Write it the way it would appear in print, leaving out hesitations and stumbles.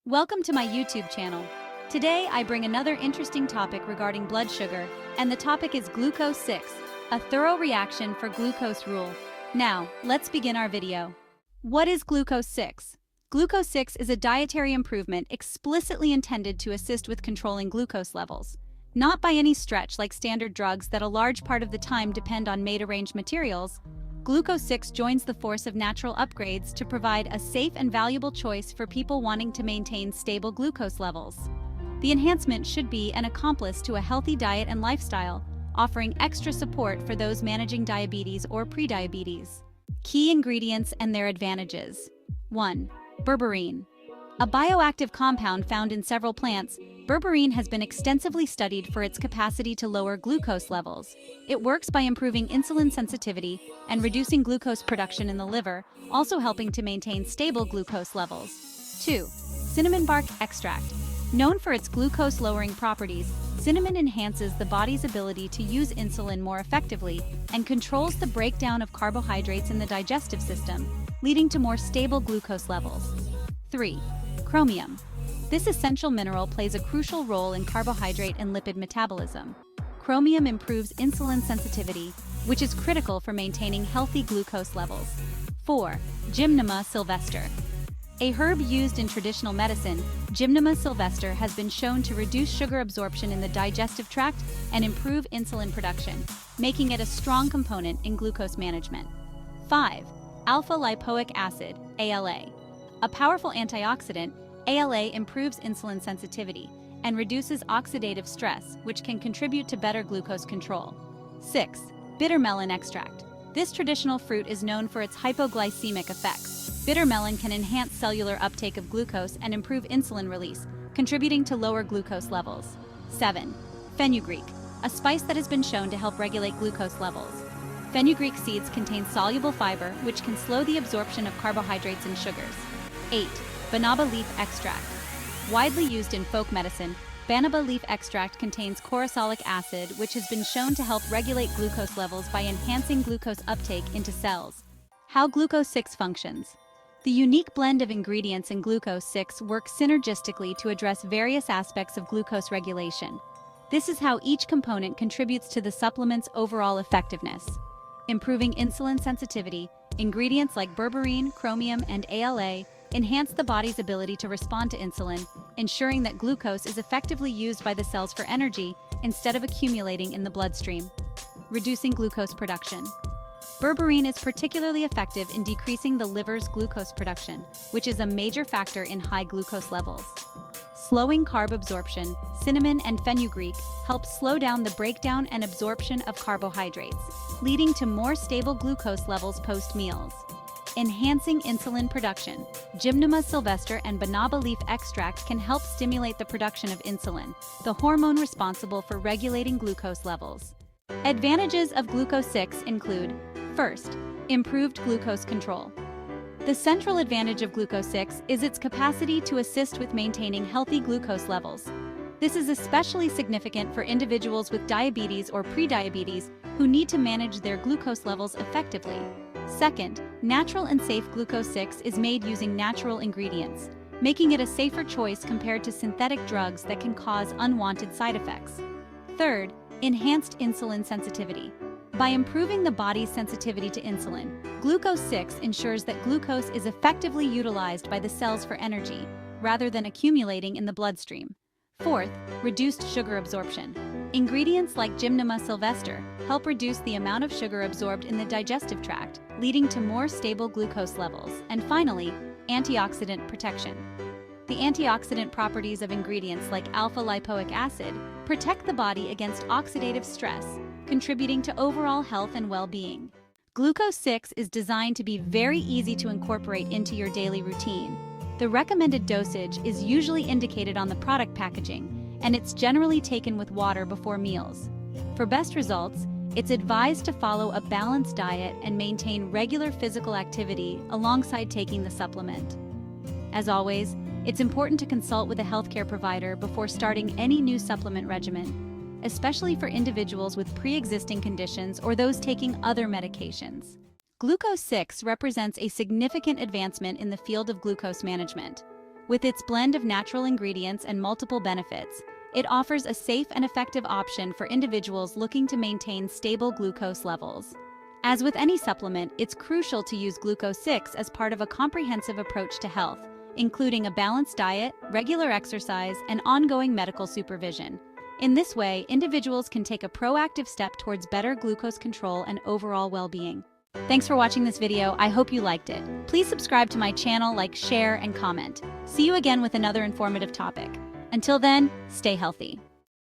Welcome to my YouTube channel. Today I bring another interesting topic regarding blood sugar, and the topic is Gluco6, a thorough reaction for glucose rule. Now, let's begin our video. What is Gluco6? Gluco6 is a dietary improvement explicitly intended to assist with controlling glucose levels. Not by any stretch like standard drugs that a large part of the time depend on made-arranged materials, Gluco6 joins the force of natural upgrades to provide a safe and valuable choice for people wanting to maintain stable glucose levels. The enhancement should be an accomplice to a healthy diet and lifestyle, offering extra support for those managing diabetes or prediabetes. Key ingredients and their advantages. 1. Berberine. A bioactive compound found in several plants, berberine has been extensively studied for its capacity to lower glucose levels. It works by improving insulin sensitivity and reducing glucose production in the liver, also helping to maintain stable glucose levels. 2. Cinnamon bark extract. Known for its glucose-lowering properties, cinnamon enhances the body's ability to use insulin more effectively and controls the breakdown of carbohydrates in the digestive system, leading to more stable glucose levels. 3. Chromium. This essential mineral plays a crucial role in carbohydrate and lipid metabolism. Chromium improves insulin sensitivity, which is critical for maintaining healthy glucose levels. 4. Gymnema sylvestre. A herb used in traditional medicine, Gymnema sylvestre has been shown to reduce sugar absorption in the digestive tract and improve insulin production, making it a strong component in glucose management. 5. Alpha-lipoic acid, ALA. A powerful antioxidant, ALA improves insulin sensitivity and reduces oxidative stress, which can contribute to better glucose control. 6. Bitter melon extract. This traditional fruit is known for its hypoglycemic effects. Bitter melon can enhance cellular uptake of glucose and improve insulin release, contributing to lower glucose levels. 7. Fenugreek, a spice that has been shown to help regulate glucose levels. Fenugreek seeds contain soluble fiber, which can slow the absorption of carbohydrates and sugars. 8. Banaba leaf extract. Widely used in folk medicine, banaba leaf extract contains chloroxylic acid, which has been shown to help regulate glucose levels by enhancing glucose uptake into cells. How Gluco6 functions. The unique blend of ingredients in Gluco6 works synergistically to address various aspects of glucose regulation. This is how each component contributes to the supplement's overall effectiveness. Improving insulin sensitivity, ingredients like berberine, chromium, and ALA enhance the body's ability to respond to insulin, ensuring that glucose is effectively used by the cells for energy instead of accumulating in the bloodstream. Reducing glucose production. Berberine is particularly effective in decreasing the liver's glucose production, which is a major factor in high glucose levels. Slowing carb absorption, cinnamon and fenugreek help slow down the breakdown and absorption of carbohydrates, leading to more stable glucose levels post-meals. Enhancing insulin production. Gymnema sylvestre and banaba leaf extract can help stimulate the production of insulin, the hormone responsible for regulating glucose levels. Advantages of Gluco6 include: first, improved glucose control. The central advantage of Gluco6 is its capacity to assist with maintaining healthy glucose levels. This is especially significant for individuals with diabetes or prediabetes who need to manage their glucose levels effectively. Second, natural and safe Gluco6 is made using natural ingredients, making it a safer choice compared to synthetic drugs that can cause unwanted side effects. Third, enhanced insulin sensitivity. By improving the body's sensitivity to insulin, Gluco6 ensures that glucose is effectively utilized by the cells for energy, rather than accumulating in the bloodstream. Fourth, reduced sugar absorption. Ingredients like Gymnema sylvestre help reduce the amount of sugar absorbed in the digestive tract, leading to more stable glucose levels. And finally, antioxidant protection. The antioxidant properties of ingredients like alpha-lipoic acid protect the body against oxidative stress, contributing to overall health and well-being. Gluco6 is designed to be very easy to incorporate into your daily routine. The recommended dosage is usually indicated on the product packaging, and it's generally taken with water before meals. For best results, it's advised to follow a balanced diet and maintain regular physical activity alongside taking the supplement. As always, it's important to consult with a healthcare provider before starting any new supplement regimen, especially for individuals with pre-existing conditions or those taking other medications. Gluco6 represents a significant advancement in the field of glucose management. With its blend of natural ingredients and multiple benefits, it offers a safe and effective option for individuals looking to maintain stable glucose levels. As with any supplement, it's crucial to use Gluco6 as part of a comprehensive approach to health, including a balanced diet, regular exercise, and ongoing medical supervision. In this way, individuals can take a proactive step towards better glucose control and overall well-being. Thanks for watching this video. I hope you liked it. Please subscribe to my channel, like, share, and comment. See you again with another informative topic. Until then, stay healthy.